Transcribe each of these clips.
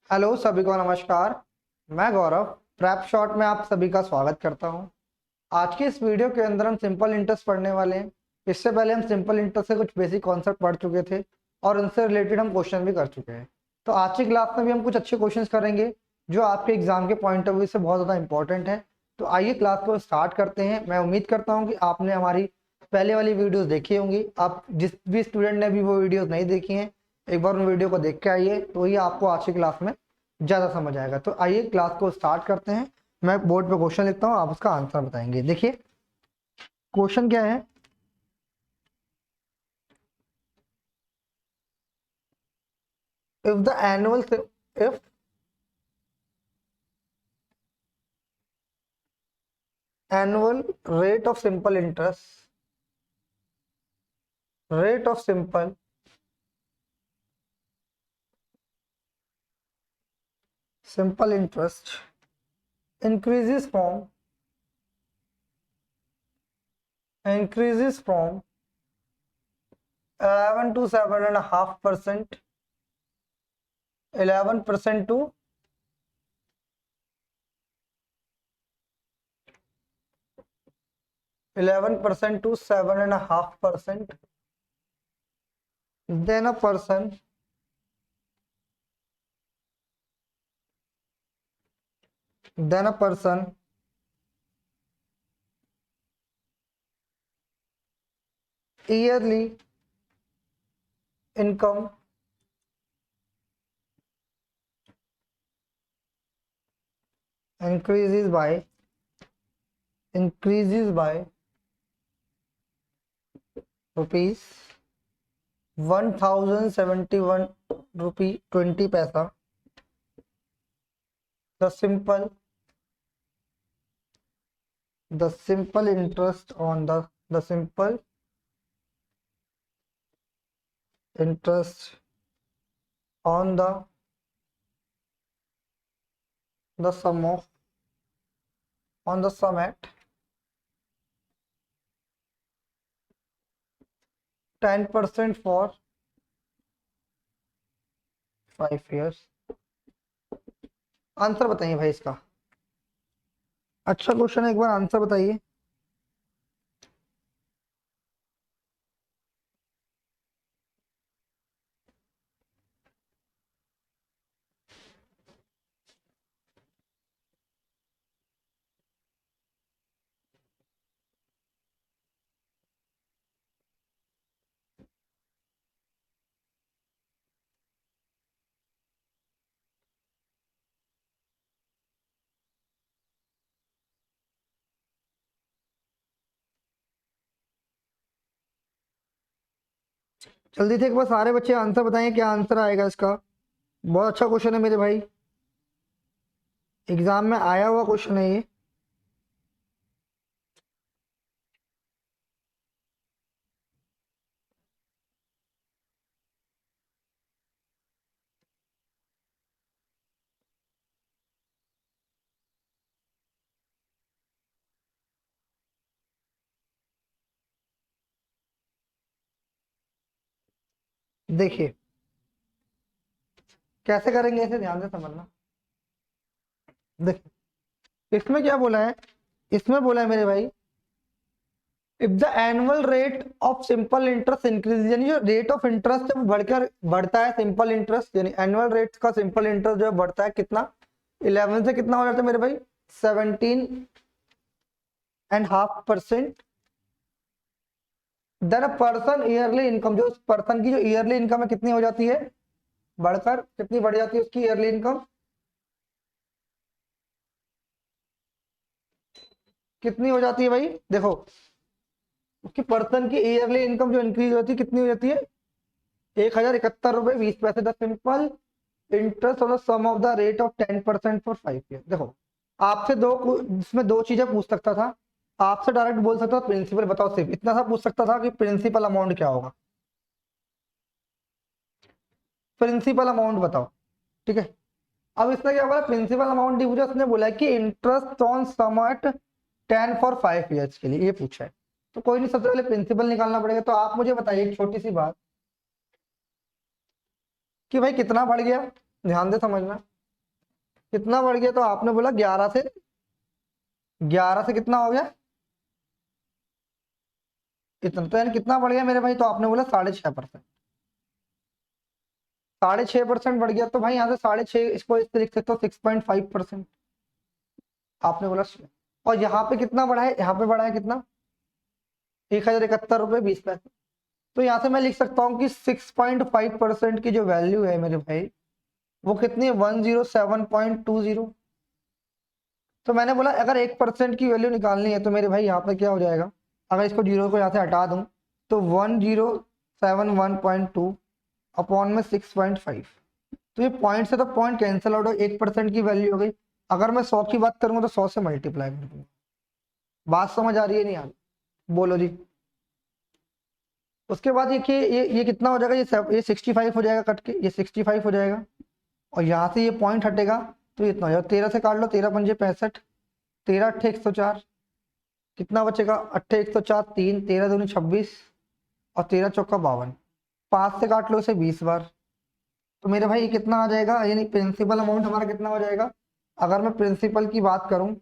Hello सभी को नमस्कार। मैं गौरव प्रैप शॉट में आप सभी का स्वागत करता हूं। आज की इस वीडियो के अंदर हम सिंपल इंटरेस्ट पढ़ने वाले हैं। इससे पहले हम सिंपल इंटरेस्ट से कुछ बेसिक कॉन्सेप्ट पढ़ चुके थे और उनसे रिलेटेड हम क्वेश्चन भी कर चुके हैं। तो आज की क्लास में भी हम कुछ अच्छे क्वेश्चन करेंगे जो आपके एग्जाम के पॉइंट ऑफ व्यू से बहुत ज़्यादा इंपॉर्टेंट है। तो आइए क्लास को स्टार्ट करते हैं। मैं उम्मीद करता हूँ कि आपने हमारी पहले वाली वीडियोज़ देखी होंगी। आप जिस भी स्टूडेंट ने भी वो वीडियोज़ नहीं देखी हैं, एक बार उन वीडियो को देख के आइए, तो ये आपको आज की क्लास में ज़्यादा समझ आएगा। तो आइए क्लास को स्टार्ट करते हैं। मैं बोर्ड पे क्वेश्चन लिखता हूँ, आप उसका आंसर बताएंगे। देखिए क्वेश्चन क्या है। If the annual if annual rate of simple interest rate of simple interest increases from 11 to 7.5%, 11% to 7.5%, then a person yearly income increases by rupees 1071 rupee 20 paisa. The simple interest on the simple interest on the sum of on the sum at 10% for 5 years. Answer बताइए भाई इसका। अच्छा question है, एक बार answer बताइए। जल्दी से एक बार सारे बच्चे आंसर बताएं, क्या आंसर आएगा इसका। बहुत अच्छा क्वेश्चन है मेरे भाई, एग्जाम में आया हुआ क्वेश्चन है ये। देखिए कैसे करेंगे, इसे ध्यान से समझना। देखिए इसमें क्या बोला है, इसमें बोला है मेरे भाई, if the annual rate of simple interest increase, यानी जो रेट ऑफ इंटरेस्ट जब बढ़कर बढ़ता है, सिंपल इंटरेस्ट यानी एनुअल रेट का सिंपल इंटरेस्ट जो बढ़ता है कितना, 11 से कितना हो जाता है मेरे भाई, 17.5%। देन पर्सन ईयरली इनकम, जो उस पर्सन की जो ईयरली इनकम है कितनी हो जाती है, बढ़कर कितनी बढ़ जाती है उसकी ईयरली इनकम, कितनी हो जाती है भाई। देखो उसकी पर्सन की ईयरली इनकम जो इंक्रीज होती है कितनी हो जाती है, 1071 रुपए 20 पैसे। The simple interest on the sum of the rate of 10% for 5 year. देखो आपसे इसमें दो चीजें पूछ सकता था। आपसे डायरेक्ट बोल सकता था प्रिंसिपल बताओ, सिर्फ इतना सा पूछ सकता था कि प्रिंसिपल अमाउंट क्या होगा, प्रिंसिपल अमाउंट बताओ। ठीक है, अब इसने क्या बोला, प्रिंसिपल अमाउंट नहीं पूछा, उसने बोला कि interest on sum at 10 for 5 years के लिए ये पूछा है। तो कोई नहीं, सबसे पहले प्रिंसिपल निकालना पड़ेगा। तो आप मुझे बताइए एक छोटी सी बात कि भाई कितना बढ़ गया, ध्यान से समझना। कितना बढ़ गया? तो आपने बोला 11 से कितना हो गया? इतना। तो यानी कितना बढ़ गया मेरे भाई? तो आपने बोला 6.5%। 6.5% बढ़ गया, तो भाई यहाँ से 6.5 इसको इस लिख सकते हो 6.5%। आपने बोला और यहाँ पे कितना बढ़ा है? यहाँ पे बढ़ा है कितना? 1,071 रुपये 20 पैसे। तो यहाँ से मैं लिख सकता हूँ कि 6.5% की जो वैल्यू है मेरे भाई, वो कितनी है? 107.20। तो मैंने बोला अगर 1% की वैल्यू निकालनी है तो मेरे भाई यहाँ पे क्या हो जाएगा? अगर इसको जीरो को यहाँ से हटा दूं तो 1071.2 अपॉन में 6.5। तो ये पॉइंट से तो पॉइंट कैंसिल आउट हो, 1% की वैल्यू हो गई। अगर मैं 100 की बात करूंगा तो 100 से मल्टीप्लाई कर दूंगा। बात समझ आ रही है नहीं आ रही? बोलो जी। उसके बाद देखिए ये कितना हो जाएगा? ये 65 हो जाएगा कट के, ये 65 हो जाएगा। और यहाँ से ये पॉइंट हटेगा तो ये इतना हो जाएगा। 13 से काट लो, 13×5 = 65, 13×8 = 104। कितना बचेगा? 8×104 3, 13×2 = 26 और 13×4 = 52। 5 से काट लो इसे 20 बार। तो मेरे भाई ये कितना आ जाएगा? यानी प्रिंसिपल अमाउंट हमारा कितना हो जाएगा? अगर मैं प्रिंसिपल की बात करूं,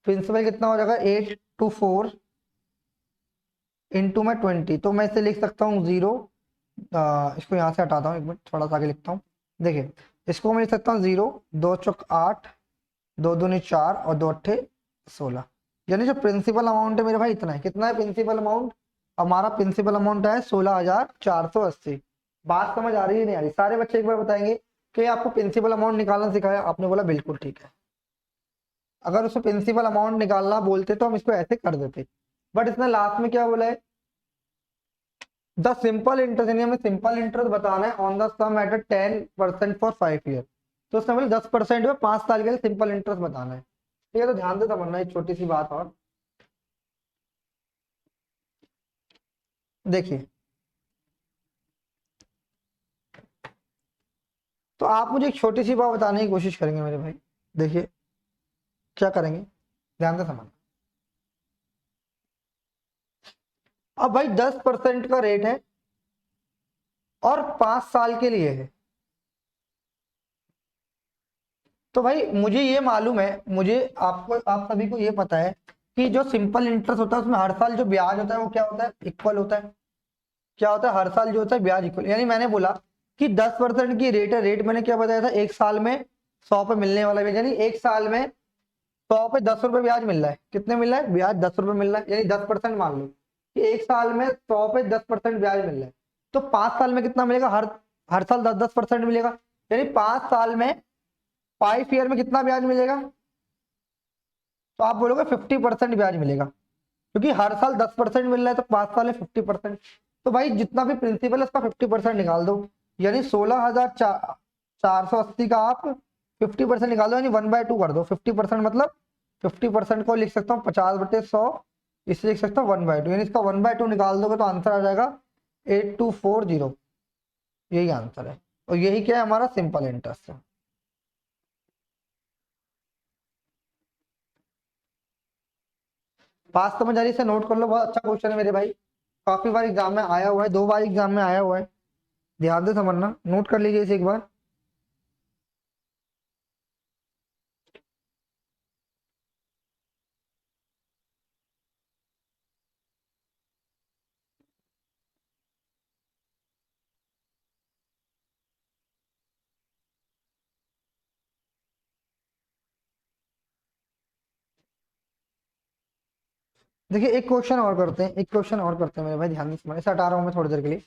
प्रिंसिपल कितना हो जाएगा? 824 इंटू में 20। तो मैं इसे लिख सकता हूँ 0। इसको यहाँ से हटाता हूँ, एक मिनट थोड़ा सा आगे लिखता हूँ। देखिए इसको मैं लिख सकता हूँ 0, 2×4 = 8, 2×2 = 4 और 2×8 = 16। यानी जो प्रिंसिपल अमाउंट है मेरे भाई इतना है। कितना है प्रिंसिपल अमाउंट? हमारा प्रिंसिपल अमाउंट है 16,480। बात समझ आ रही है नहीं आ रही? सारे बच्चे एक बार बताएंगे कि आपको प्रिंसिपल अमाउंट निकालना सिखाया? आपने बोला बिल्कुल ठीक है। अगर उसको प्रिंसिपल अमाउंट निकालना बोलते तो हम इसको ऐसे कर देते, बट इसने लास्ट में क्या बोला है? द सिंपल इंटरेस्ट, यानी हमें सिंपल इंटरेस्ट बताना है on the sum at 10% for 5 year. तो उसने बोला 10% में 5 साल के लिए सिंपल इंटरेस्ट बताना है। ठीक है, तो ध्यान से समझना एक छोटी सी बात और। देखिए तो आप मुझे एक छोटी सी बात बताने की कोशिश करेंगे मेरे भाई। देखिए क्या करेंगे, ध्यान से समझना। अब भाई 10% का रेट है और 5 साल के लिए है। तो भाई मुझे ये मालूम है, मुझे आपको आप सभी को ये पता है कि जो सिंपल इंटरेस्ट होता है उसमें हर साल जो ब्याज होता है वो क्या होता है? इक्वल होता है। क्या होता है? हर साल जो होता है ब्याज इक्वल। यानी मैंने बोला कि 10% की रेट है। रेट मैंने क्या बताया था? एक साल में 100 पे मिलने वाला ब्याज। यानी एक साल में 100 पे 10 रुपए ब्याज मिल रहा है। कितने मिल रहा है? ब्याज 10 रुपए मिल रहा है। यानी 10% मान लो कि एक साल में 100 पे 10% ब्याज मिल रहा है। तो 5 साल में कितना मिलेगा? हर हर साल 10-10% मिलेगा। यानी 5 साल में 5 ईयर में कितना ब्याज मिलेगा? तो आप बोलोगे 50% ब्याज मिलेगा, क्योंकि हर साल 10% मिल रहा है तो 5 साल में 50%। तो भाई जितना भी प्रिंसिपल है उसका 50% निकाल दो। यानी 16,480 का आप 50% निकाल दो, यानी 1/2 कर दो। 50% मतलब 50% को लिख सकता हूँ 50/100, इसे लिख सकता हूँ 1/2। यानी इसका 1/2 निकाल दोगे तो आंसर आ जाएगा 8240। यही आंसर है। और यही क्या है? हमारा सिंपल इंटरेस्ट है। बात समझ आ रही है? नोट कर लो, बहुत अच्छा क्वेश्चन है मेरे भाई। काफी बार एग्जाम में आया हुआ है, 2 बार एग्जाम में आया हुआ है। ध्यान से समझना, नोट कर लीजिए इसे एक बार। देखिए एक क्वेश्चन और करते हैं, एक क्वेश्चन और करते हैं मेरे भाई। ध्यान से समझना, इसे हटा रहा हूँ मैं थोड़ी देर के लिए।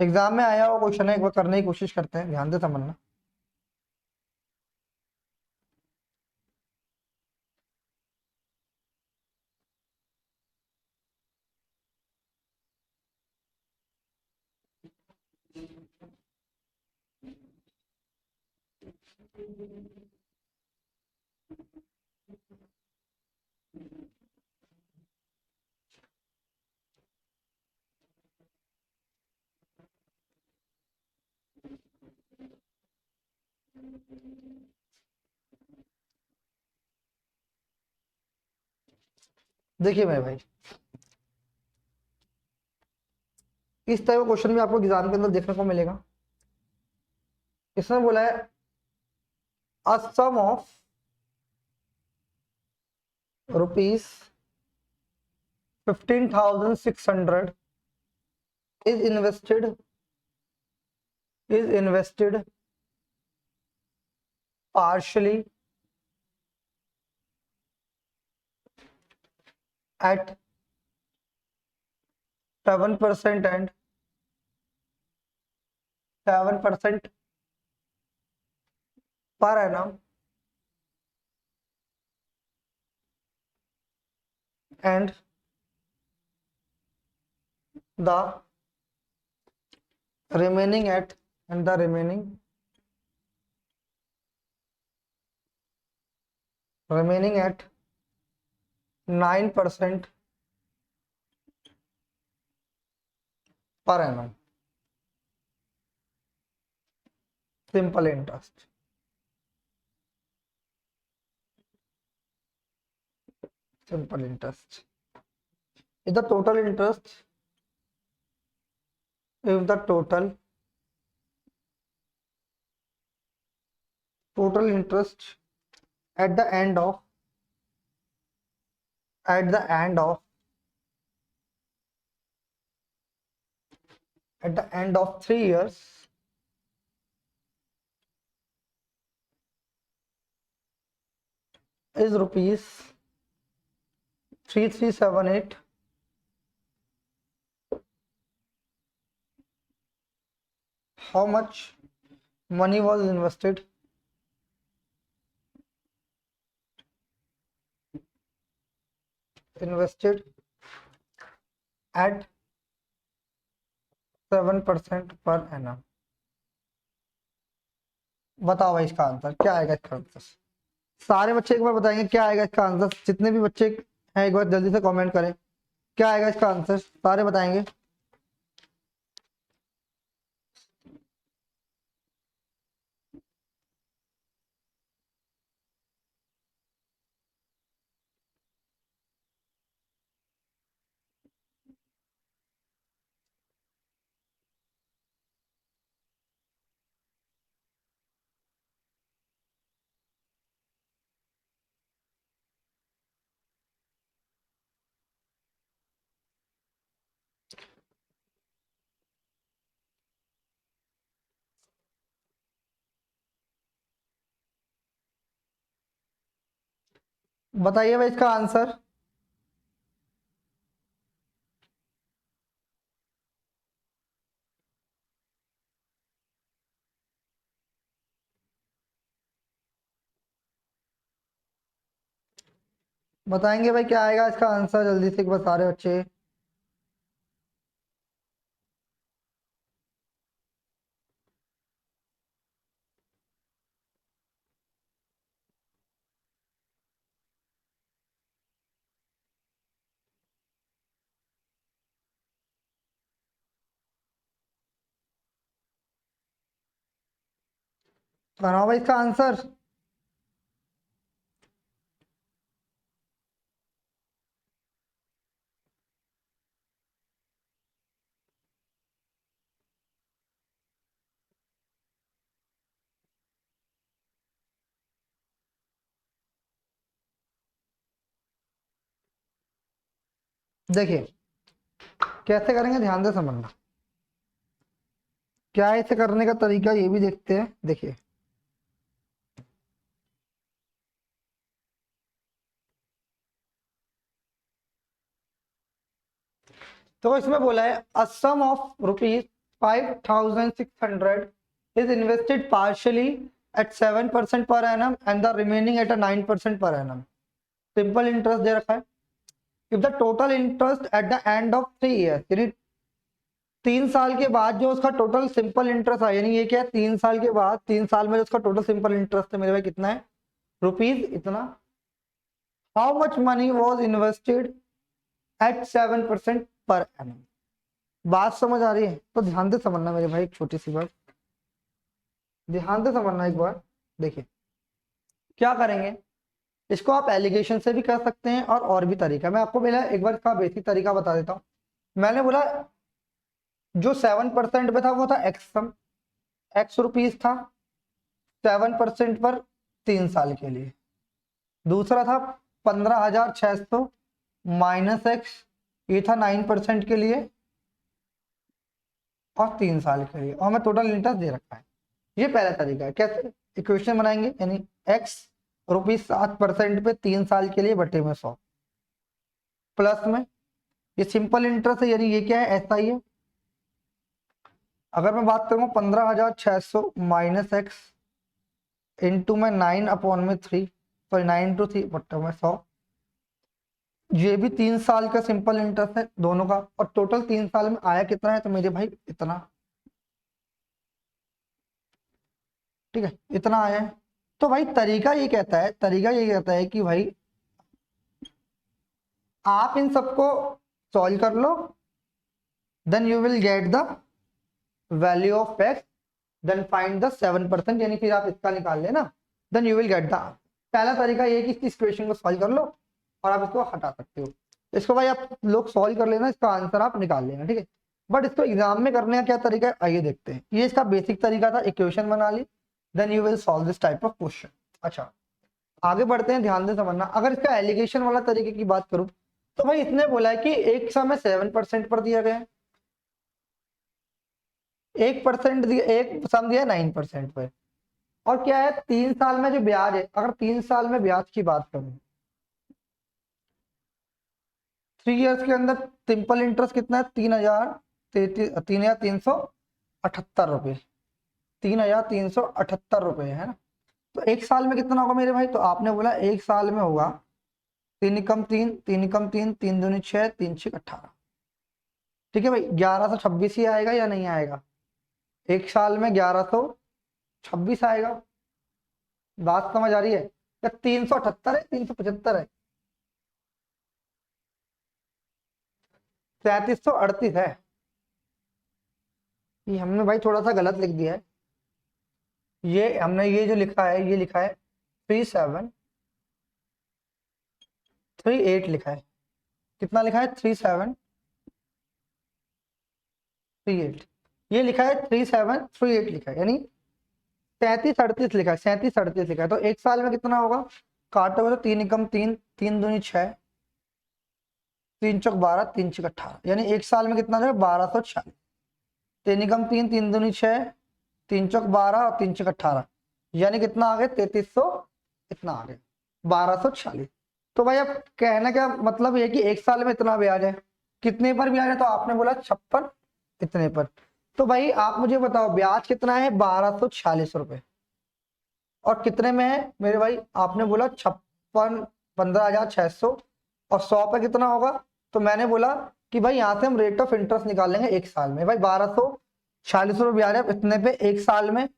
एग्जाम में आया हुआ क्वेश्चन है, एक बार करने की कोशिश करते हैं। ध्यान से समझना। देखिए मेरे भाई, इस टाइप का क्वेश्चन भी आपको एग्जाम के अंदर देखने को मिलेगा। इसमें बोला है अ सम of rupees 15,600 is invested partially at 7% and 7% per annum and the remaining at 9% per annum. Simple interest. Simple interest. If the total interest, if the total interest at the end of 3 years is rupees 3378, how much money was invested at 7% per annum. बताओ भाई इसका answer क्या आएगा। इसका answer सारे बच्चे एक बार बताएंगे क्या आएगा इसका आंसर। जितने भी बच्चे हैं एक बार जल्दी से कमेंट करें क्या आएगा इसका आंसर। सारे बताएंगे। बताइए भाई इसका आंसर। बताएंगे भाई क्या आएगा इसका आंसर जल्दी से एक बार सारे बच्चे। बनाओ भाई इसका आंसर। देखिए कैसे करेंगे ध्यान से समझना। क्या है इसे करने का तरीका ये भी देखते हैं। देखिए तो इसमें बोला है अ सम of rupees 5,600 is invested partially at 7% per annum and the remaining at a 9% per annum. Simple interest दे रखा है। If the total interest at the end of 3 years, यानी 3 साल के बाद जो उसका टोटल सिंपल इंटरेस्ट है, यानी ये क्या है 3 साल के बाद 3 साल में जो उसका टोटल सिंपल इंटरेस्ट है मेरे भाई कितना है रुपीज इतना। How much money was invested at 7% per annum. बात समझ आ रही है तो ध्यान से समझना मेरे भाई। एक छोटी सी बात ध्यान से समझना एक बार। देखिए क्या करेंगे इसको आप एलिगेशन से भी कर सकते हैं और भी तरीका। मैं आपको पहले एक बार इसका बेसिक तरीका बता देता हूँ। मैंने बोला जो 7% पे था वो था एक्स सम, एक्स रुपीज था। 7% पर 3 साल के लिए। दूसरा था 15,600 माइनस एक्स, ये था 9% के लिए और 3 साल के लिए, और हमें टोटल इंटरेस्ट दे रखा है। ये पहला तरीका है। कैसे इक्वेशन बनाएंगे, यानी x ₹7% पे 3 साल के लिए बटे में 100 प्लस में ये सिंपल इंटरेस्ट है, यानी ये क्या है, ऐसा ही है। अगर मैं बात करूँ 15,600 माइनस एक्स इंटू में 9/3, सॉरी 9 × 3 बटे में 100, ये भी 3 साल का सिंपल इंटरेस्ट है दोनों का, और टोटल 3 साल में आया कितना है, तो मेरे भाई इतना, ठीक है, इतना आया है। तो भाई तरीका ये कहता है कि भाई आप इन सबको सॉल्व कर लो, then you will get the value of x, then find the 7%, यानी फिर आप इसका निकाल लेना, then you will get the. पहला तरीका ये है कि इस क्वेश्चन को सॉल्व कर लो और आप इसको हटा सकते हो। इसको भाई आप लोग सॉल्व कर लेना, इसका आंसर आप निकाल लेना, ठीक है। बट इसको एग्जाम में करने का क्या तरीका है, आइए देखते हैं। ये इसका बेसिक तरीका था, इक्वेशन बना ली, then you will solve this type of question. अच्छा, आगे बढ़ते हैं, ध्यान से समझना। अगर इसका एलिगेशन वाला तरीके की बात करूं तो भाई इसने बोला है कि एक समय 7% पर दिया गया है, 1% दिया, एक सम दिया 9% पर, और क्या है 3 साल में जो ब्याज है, अगर 3 साल में ब्याज की बात करूं, 3 इयर्स के अंदर सिंपल इंटरेस्ट कितना है, 3,378 रुपये, 3,378 रुपये है ना। तो एक साल में कितना होगा मेरे भाई, तो आपने बोला एक साल में होगा 3 × 3, 3 × 3, 3 दूनी 6, 3 × 6 18, ठीक है भाई। 1126 ही आएगा या नहीं आएगा, एक साल में 1126 आएगा। बात समझ आ रही है, या 378 है, 375 है, 3738 है। ये हमने भाई थोड़ा सा गलत लिख दिया है, ये हमने ये जो लिखा है, ये लिखा है 3738 लिखा है। कितना लिखा है, 3738, ये लिखा है 3738 लिखा है, यानी 3738 लिखा है, 3738 लिखा है। तो एक साल में कितना होगा, काटोगे तो 3 × 3, 3 दूनी 6, 3 × 12, 3 × 18, यानी एक साल में कितना है, 1240। 3 × 3, 3 दूनी 6, 3 × 12 और 3 × 18, यानी कितना आ गया, 3300, इतना आ गया 1240। तो भाई अब कहना क्या मतलब ये कि एक साल में इतना ब्याज है, कितने पर ब्याज है, तो आपने बोला 56 इतने पर। तो भाई आप मुझे बताओ ब्याज कितना है, 1246 रुपए, और कितने में है मेरे भाई, आपने बोला 15,600, और 100 पे कितना होगा, तो मैंने बोला कि भाई यहाँ से हम रेट ऑफ इंटरेस्ट निकाल लेंगे एक साल में। भाई 1246 रुपये ब्याज है इतने पे एक साल में,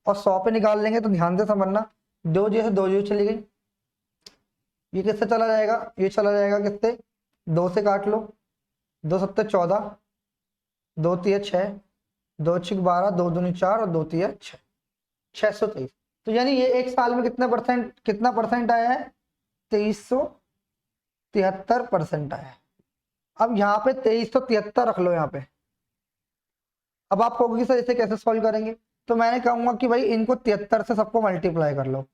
और 100 पे निकाल लेंगे। तो ध्यान से समझना, दो जैसे दो जीरो चली गई, ये किससे चला जाएगा, ये चला जाएगा किससे, 2 से काट लो, 2 7 14, 2 3 6, 2 6 12, 2 दूनी 4 और 2 3 6, 623। तो यानी ये एक साल में कितना परसेंट आया है, 2373% आया है। अब यहाँ पे 2373 रख लो यहाँ पे। अब आप कहोगे सर इसे कैसे सॉल्व करेंगे, तो मैंने कहूंगा कि भाई इनको 73 से सबको मल्टीप्लाई कर लो,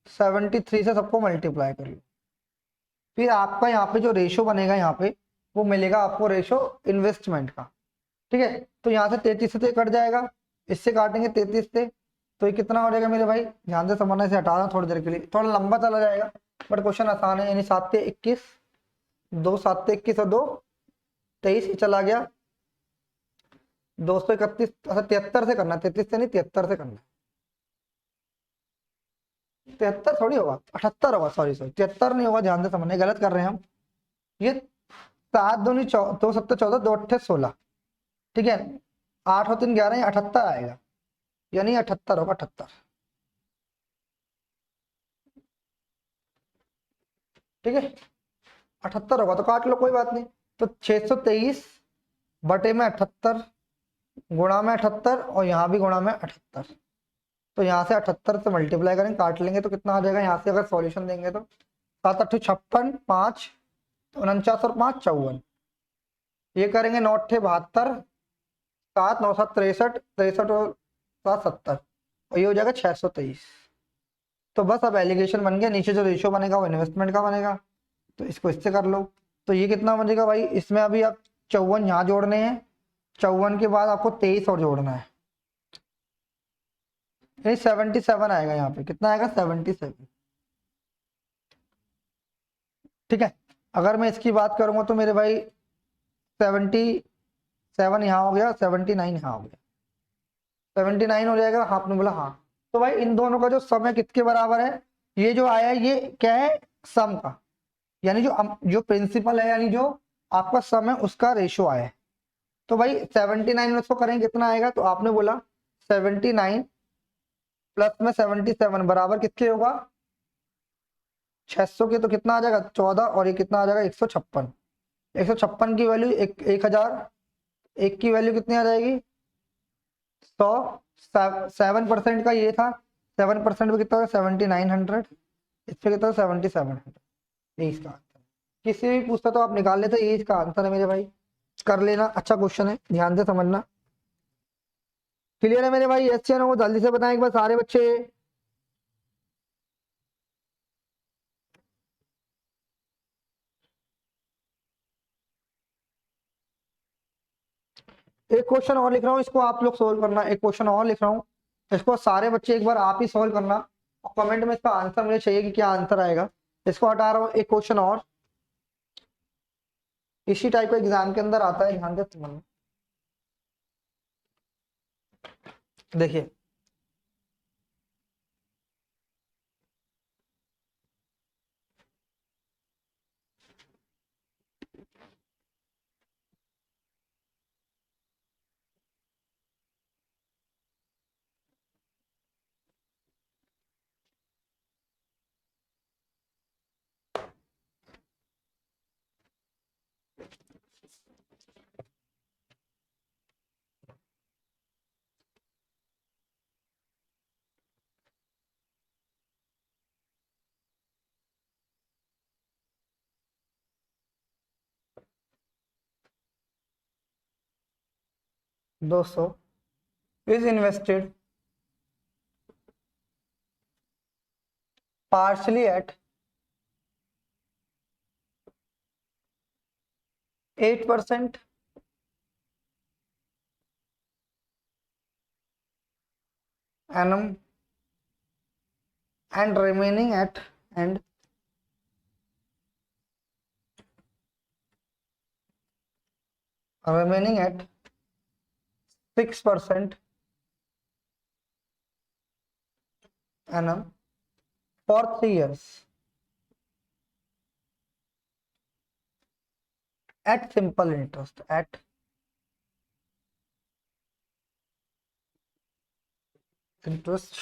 73 से सबको मल्टीप्लाई कर लो, फिर आपका यहाँ पे जो रेशो बनेगा यहाँ पे वो मिलेगा आपको रेशो इन्वेस्टमेंट का, ठीक है। तो यहाँ से 33 से कट जाएगा, इससे काटेंगे 33 से, तो ये कितना हो जाएगा मेरे भाई, ध्यान से समझने से हटा रहा हूँ थोड़ी देर के लिए, थोड़ा लंबा चला जाएगा बट क्वेश्चन आसान है। यानी 7 से 21, 2 7 से 21 और 2 23 चला गया, 231, 73 से करना, 33 से नहीं 73 से करना, 73 थोड़ी होगा, 78 होगा, सॉरी 73 नहीं होगा, ध्यान से समझने, गलत कर रहे हैं हम। ये 7 दूनी 2 7 14, 2 8 16, ठीक है, 8 और 3 11, 78 आएगा, यानी 78 होगा, 78, ठीक है, 78 होगा। तो काट लो कोई बात नहीं, तो 623 बटे में 78 गुणा में 78, और यहाँ भी गुणा में 78, तो यहाँ से 78 से मल्टीप्लाई करेंगे, काट लेंगे तो कितना आ जाएगा, यहाँ से अगर सॉल्यूशन देंगे तो 7 8 56, 5 49 और 5 54, ये करेंगे 9 8 72, 7 9 7 63, 63 और 7 70, और ये हो जाएगा 623। तो बस अब एलिगेशन बन गया, नीचे जो रेशियो बनेगा वो इन्वेस्टमेंट का बनेगा, तो इसको इससे कर लो। तो ये कितना बनेगा भाई, इसमें अभी आप 54 यहाँ जोड़ने हैं, 54 के बाद आपको 23 और जोड़ना है, यानी 77 आएगा। यहाँ पे कितना आएगा, 77। ठीक है। अगर मैं इसकी बात करूंगा तो मेरे भाई 77 यहाँ हो गया, 79 यहाँ हो गया, 79 हो जाएगा। हाँ, आपने बोला हाँ। तो भाई इन दोनों का जो सम है किसके बराबर है, ये जो आया है ये क्या है, सम का, यानी जो प्रिंसिपल है, यानी जो आपका सम है उसका रेशो आया है। तो भाई 79 में उसको करेंगे कितना आएगा, तो आपने बोला 79 प्लस में 77 बराबर किसके होगा, 600 के। तो कितना आ जाएगा 14, और ये कितना आ जाएगा 156। 156 की वैल्यू 1000, एक की वैल्यू कितनी आ जाएगी 100। 7% का ये था, 7% पे कितना होगा 7900, इस पे कितना 7700। ये इसका आंसर। किसी भी पूछता तो आप निकाल लेते, ये इसका आंसर है मेरे भाई। कर लेना, अच्छा क्वेश्चन है, ध्यान से समझना। क्लियर है मेरे भाई, यस या नो जल्दी से बताएं एक बार सारे बच्चे। एक क्वेश्चन और लिख रहा हूँ, इसको आप लोग सोल्व करना। एक क्वेश्चन और लिख रहा हूँ, इसको सारे बच्चे एक बार आप ही सोल्व करना, और कमेंट में इसका आंसर मुझे चाहिए कि क्या आंसर आएगा। इसको हटा रहा हूँ, एक क्वेश्चन और इसी टाइप का एग्जाम के अंदर आता है, ध्यान से समझना। देखिए, दोस्तों, is invested partially at 8% annum and and remaining at 6% annum for 3 years at simple interest, at interest,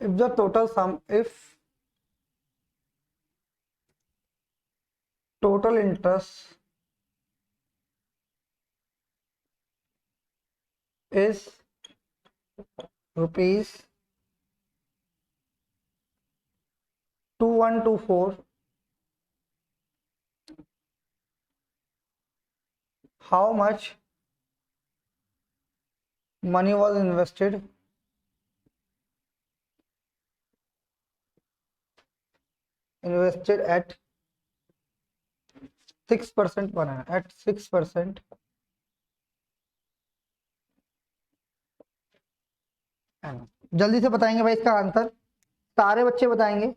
if the total sum, if total interest is rupees 2124, how much money was invested at 6% per annum, at 6% annum। जल्दी से बताएंगे भाई इसका answer, सारे बच्चे बताएंगे।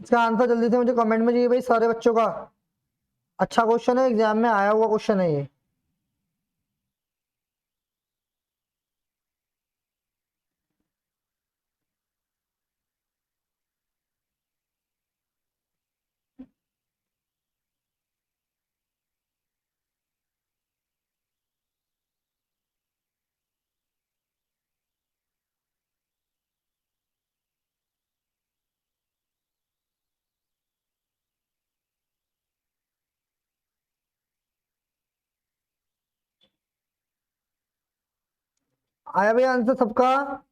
इसका answer जल्दी से मुझे कमेंट में चाहिए भाई सारे बच्चों का। अच्छा क्वेश्चन है, एग्जाम में आया हुआ क्वेश्चन है ये। आया भाई आंसर सबका। तो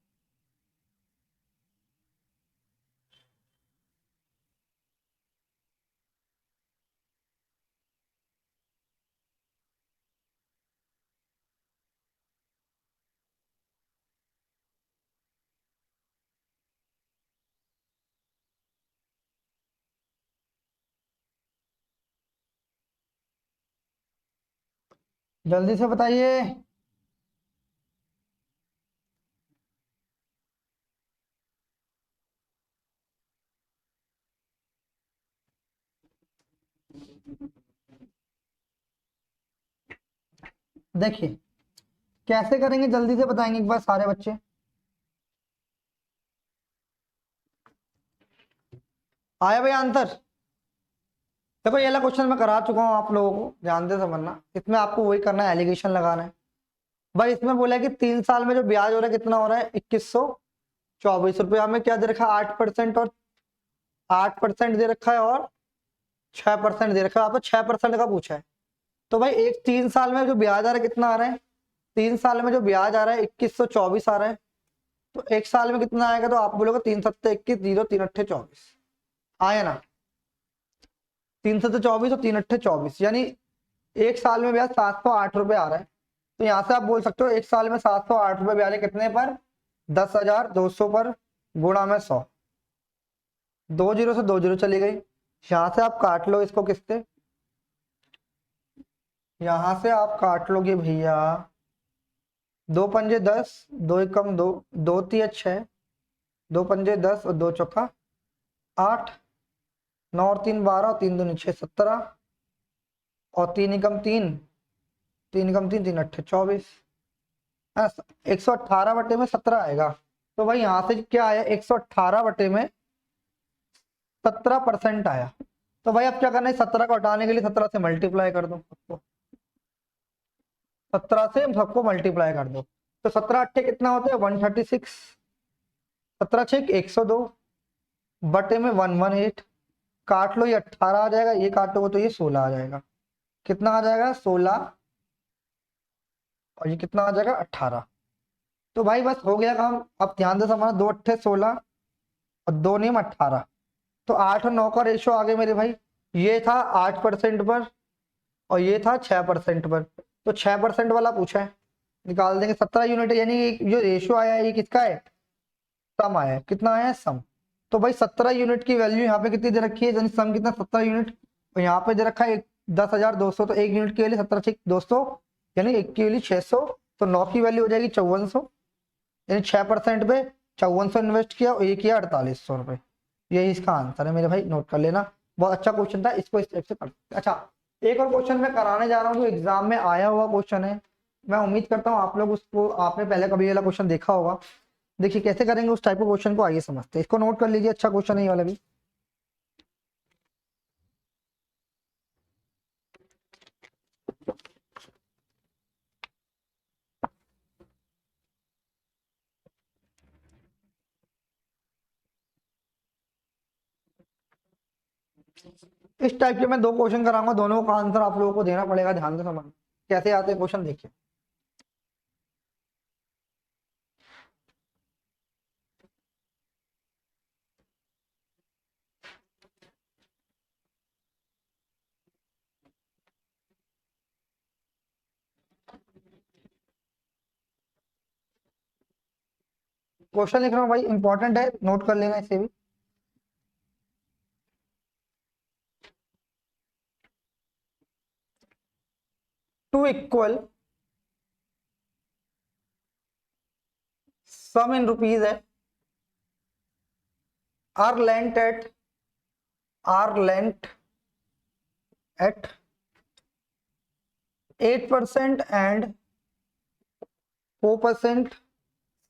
जल्दी से बताइए। देखिए कैसे करेंगे, जल्दी से बताएंगे एक बार सारे बच्चे। आया भाई आंसर? देखो ये वाला क्वेश्चन मैं करा चुका हूँ आप लोगों को, ध्यान से समझना। इसमें आपको वही करना है, एलिगेशन लगाना है। भाई इसमें बोला है कि 3 साल में जो ब्याज हो रहा है कितना हो रहा है, 2124 रुपये। हमें क्या दे रखा है, 8%, और 8% दे रखा है, और 6% दे रखा है। आपको 6% का पूछा है। तो भाई एक 3 साल में जो ब्याज आ रहा है कितना आ रहा है, 3 साल में जो ब्याज आ रहा है 2124 आ रहा है। तो एक साल में कितना आएगा, तो आप बोलोगे 3 7 21, 0 3 8 24। आया ना? 3 7 24 और 3 8 24, यानी एक साल में ब्याज 708 रुपये आ रहा है। तो यहां से आप बोल सकते हो एक साल में 708 रुपये ब्याज है, कितने पर, 10,200 पर, गुणा में 100। 2 जीरो से 2 जीरो चली गई। यहां से आप काट लो इसको किससे, यहां से आप काट लोगे भैया, 2 पंजे 10, 2 एकम 2, 2 तिया 6, 2 पंजे 10 और 2 चौका 8, 9 और 3 12, और 3 दूनी 6 17, और 3 एकम 3, 3 एकम 3, 3 8 24। 118/17 आएगा। तो भाई यहां से क्या आया, 118/17% आया। तो भाई अब क्या करना है, 17 को हटाने के लिए 17 से मल्टीप्लाई कर दो सबको, 17 से सबको मल्टीप्लाई कर दो। तो 17 अट्ठे कितना होता है, 136। 17 6 102 बटे में 118। काट लो, ये 18 आ जाएगा, ये काटोगे तो ये 16 आ जाएगा। कितना आ जाएगा, 16, और ये कितना आ जाएगा, 18। तो भाई बस हो गया काम। अब ध्यान से समझना, 2 अट्ठे 16 और 2 9 18। तो 8 और 9 का रेशो आ गए मेरे भाई। ये था 8% पर, और ये था 6% पर। तो 6% वाला पूछा है, निकाल देंगे। 17 यूनिट, यानी जो रेशो आया है ये किसका है, सम आया है। कितना आया है, सम। तो भाई 17 यूनिट की वैल्यू यहाँ पे कितनी दे रखी है, यानी सम कितना, 17 यूनिट। और यहाँ पे दे रखा है 10,200। तो 1 यूनिट की वैल्यू 17 6 200, यानी 1 की वैल्यू 600। तो 9 की वैल्यू हो जाएगी 5400, यानी 6% पे 5400 इन्वेस्ट किया, और ये किया 4800 रुपये। यही इसका आंसर है मेरे भाई, नोट कर लेना। बहुत अच्छा क्वेश्चन था, इसको इस टाइप से कर सकते हैं। अच्छा, एक और क्वेश्चन मैं कराने जा रहा हूँ जो एग्जाम में आया हुआ क्वेश्चन है। मैं उम्मीद करता हूँ आप लोग उसको, आपने पहले कभी वाला क्वेश्चन देखा होगा। देखिए कैसे करेंगे उस टाइप के क्वेश्चन को, आइए समझते हैं। इसको नोट कर लीजिए, अच्छा क्वेश्चन है ये वाला भी। इस टाइप के मैं 2 क्वेश्चन कराऊंगा, दोनों का आंसर आप लोगों को देना पड़ेगा। ध्यान से समझ कैसे आते हैं क्वेश्चन, देखिए। क्वेश्चन लिख रहा हूँ भाई, इंपॉर्टेंट है, नोट कर लेना इसे भी। Two equal sum in rupees है, are lent at are lent at 8% and 4%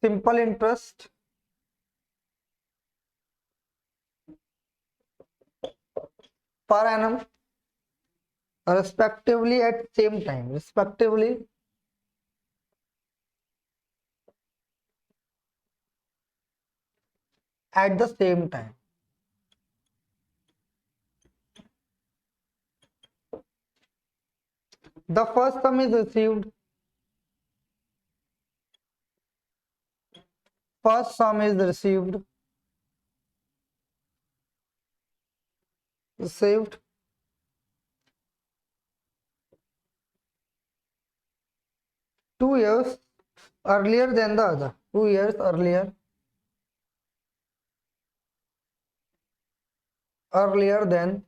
simple interest per annum respectively at the same time. The first sum is received. First sum is received 2 years earlier than the other. 2 years earlier than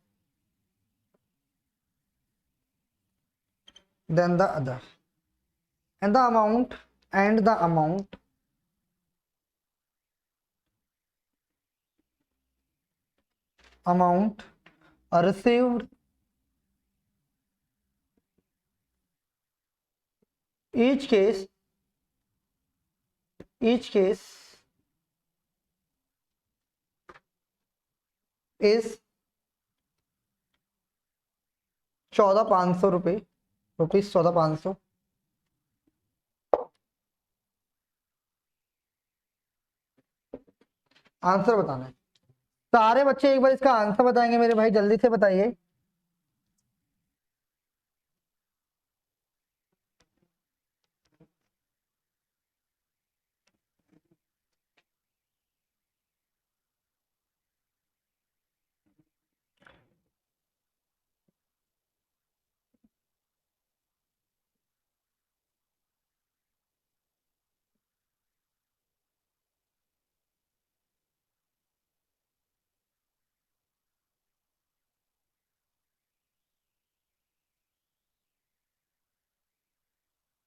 the other. And the amount and the amount amount received each case is 14,500 रुपये, rupees 14,500। Answer बताना है। सारे बच्चे एक बार इसका answer बताएंगे मेरे भाई, जल्दी से बताइए।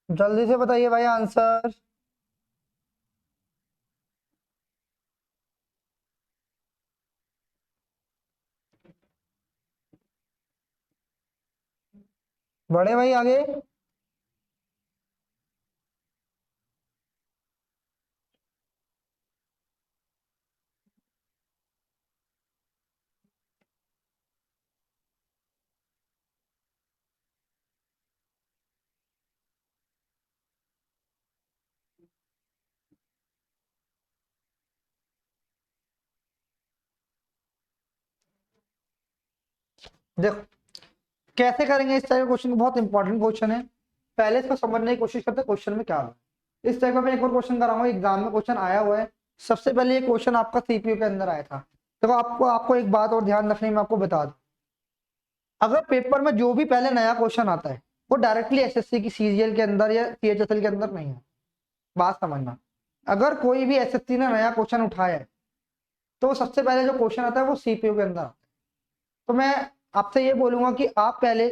जल्दी से बताइए भाई आंसर। बड़े भाई आगे। देखो कैसे करेंगे इस टाइप का क्वेश्चन, बहुत इंपॉर्टेंट क्वेश्चन है। पहले इसको समझने की कोशिश करते हैं क्वेश्चन में क्या है। इस टाइप का मैं एक और क्वेश्चन कराऊंगा, एग्जाम में क्वेश्चन आया हुआ है। सबसे पहले ये क्वेश्चन आपका सीपीयू के अंदर आया था। देखो आपको आपको एक बात और ध्यान रखनी, मैं आपको बता दूं, अगर पेपर में जो भी पहले नया क्वेश्चन आता है वो डायरेक्टली एसएससी की सीजीएल के अंदर या सीएचएसएल के अंदर नहीं है। बात समझना, अगर कोई भी एसएससी ने नया क्वेश्चन उठाया है तो सबसे पहले जो क्वेश्चन आता है वो सीपीयू के अंदर आता है। तो मैं आपसे ये बोलूंगा कि आप पहले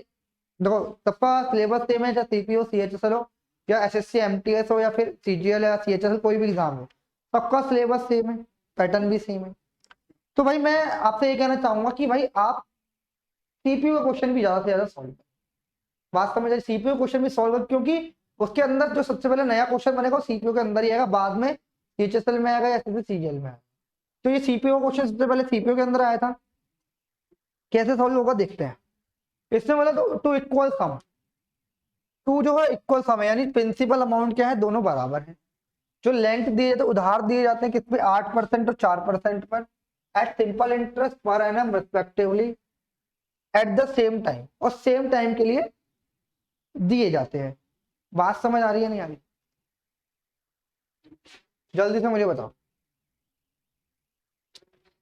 देखो, सबका सिलेबस सेम है, चाहे सीपीओ सीएचएसएल हो या एसएससी एमटीएस हो या फिर सीजीएल या सीएचएसएल कोई भी एग्जाम हो, सबका सिलेबस सेम है, पैटर्न भी सेम है। तो भाई मैं आपसे ये कहना चाहूंगा कि भाई आप सीपीयू का क्वेश्चन भी ज्यादा से ज्यादा सॉल्व करें। वास्तव में सीपीयू क्वेश्चन भी सॉल्व करें, क्योंकि उसके अंदर जो सबसे पहले नया क्वेश्चन बनेगा वो सीपीयू के अंदर ही आएगा, बाद में सीएचएसएल में आएगा या सीजीएल में आएगा। तो ये सीपीयू क्वेश्चन सबसे पहले सीपीयू के अंदर आया था। कैसे सॉल्व होगा देखते हैं। इसमें बोला तो टू इक्वल सम, टू जो है इक्वल सम है, यानी प्रिंसिपल अमाउंट क्या है, दोनों बराबर है। जो लेंथ दिए जाते उधार दिए जाते हैं किस पे, 8% और 4% पर, at simple interest per annum respectively at the same time, और सेम टाइम के लिए दिए जाते हैं। बात समझ आ रही है नहीं आ रही, जल्दी से मुझे बताओ।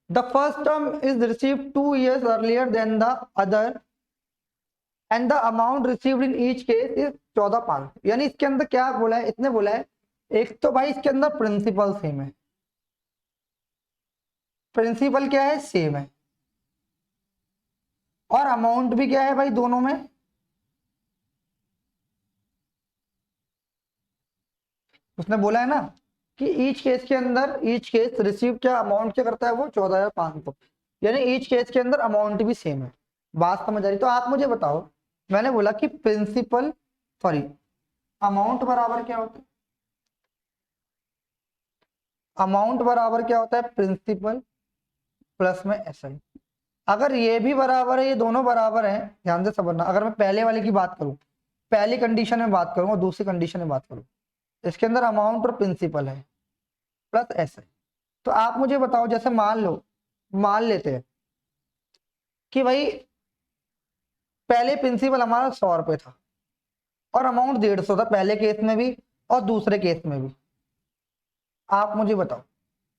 The first term is received 2 years earlier than the other and the amount received in each case is 14,500। यानी इसके अंदर क्या बोला है, इसने बोला है एक तो भाई इसके अंदर प्रिंसिपल सेम है, प्रिंसिपल क्या है, सेम है, और अमाउंट भी क्या है भाई दोनों में, उसने बोला है ना कि ईच केस के अंदर, ईच केस रिसीव क्या अमाउंट क्या करता है वो 14,500, यानी ईच केस के अंदर अमाउंट भी सेम है। बात समझ आ रही। तो आप मुझे बताओ, मैंने बोला कि प्रिंसिपल सॉरी अमाउंट बराबर क्या होता है, अमाउंट बराबर क्या होता है, प्रिंसिपल प्लस में एसआई। अगर ये भी बराबर है, ये दोनों बराबर हैं, ध्यान से समझना। अगर मैं पहले वाले की बात करूं, पहली कंडीशन में बात करूं और दूसरी कंडीशन में बात करूं, इसके अंदर अमाउंट और प्रिंसिपल है प्लस एसआई। तो आप मुझे बताओ, जैसे मान लो, मान लेते हैं कि भाई पहले प्रिंसिपल हमारा 100 रुपये था और अमाउंट 150 था, पहले केस में भी और दूसरे केस में भी। आप मुझे बताओ